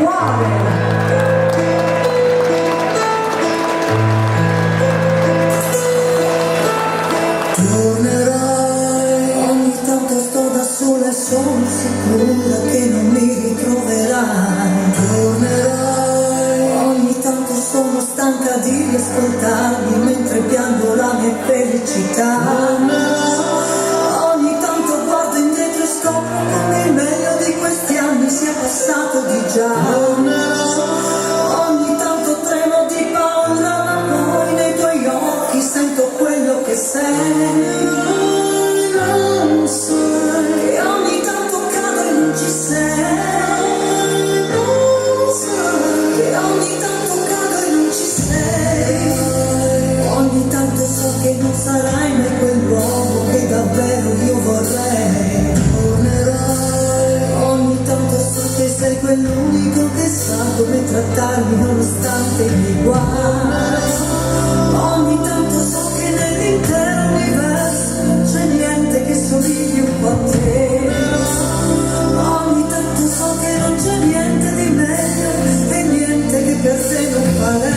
quale? Tornerai, ogni tanto sto da sola e sono sicura che non mi ritroverai. Tornerai, ogni tanto sono stanca di riascoltarmi mentre piango la mia felicità. Ogni tanto guardo indietro e scopro come il meglio di questi anni sia passato di già. Ogni tanto tremo di paura, ma poi nei tuoi occhi sento quello che sei. Non sai che ogni tanto cado e non ci sei. Non sai che ogni tanto cado e non ci sei. Ogni tanto so che non sarai mai quell'uomo che davvero io vorrei. Tornerai, ogni tanto so che sei quell'unico che sa come trattarmi nonostante i miei guai. Ogni tanto so che nell'intero universo non c'è niente che somigli un po' a te. Ogni tanto so che non c'è niente di meglio e niente che per te non farei.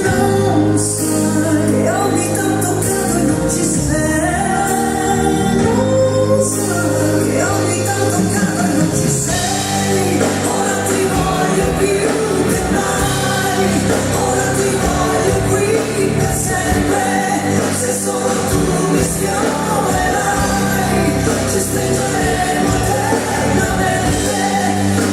Non sai che ogni tanto cado e non ci sei. Non sai che ogni tanto cado e non ci sei. Ora ti voglio più che mai. Ora ti voglio qui per sempre. Se solo tu mi sfiorerai, ci stringeremo eternamente.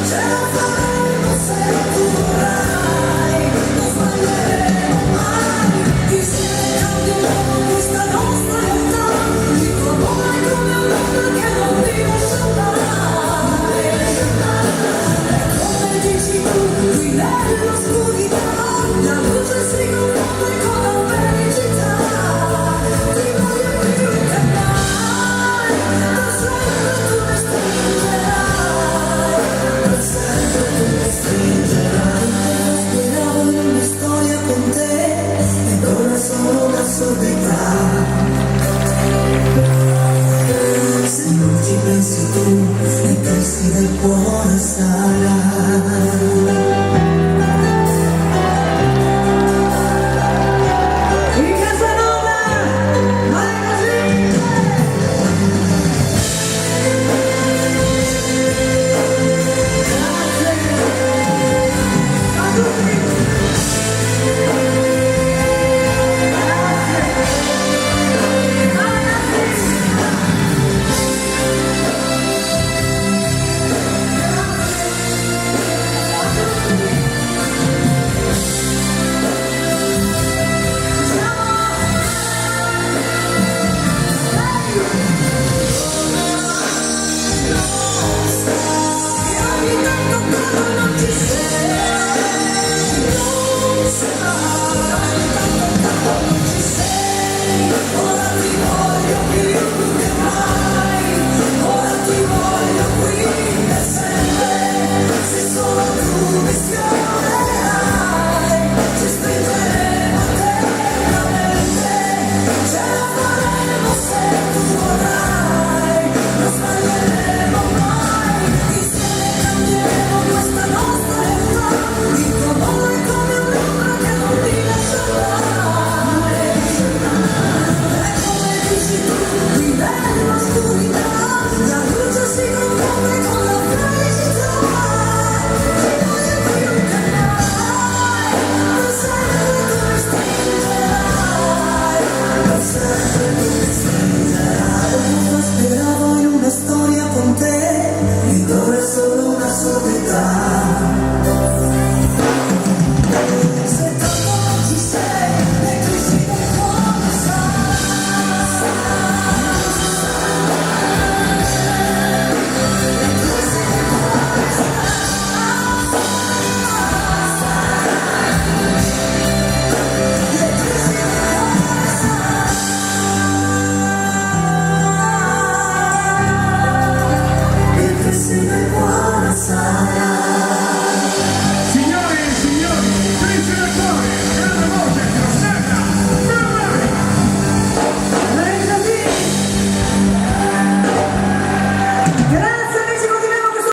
Ce la faremo se tu vorrai, non sbaglieremo mai. Insieme cambieremo questa nostra realtà. Il tuo amore è come un'onda che non mi lascia mai. È come dici tu, qui nell'oscurità, la luce si confonde con la felicità. Ti voglio più che mai, per sempre tu mi stringerai, per sempre tu mi stringerai. Speravo in una storia con te, ed ora sono un'assurdità. Se non ci pensi tu, nei pressi del cuore sarai. In Casanova, ma è così! Grazie a tutti! Speravo in una storia con te, ed ora è solo una soledad. Se tanto non ci sei, le crisi del cuore sai.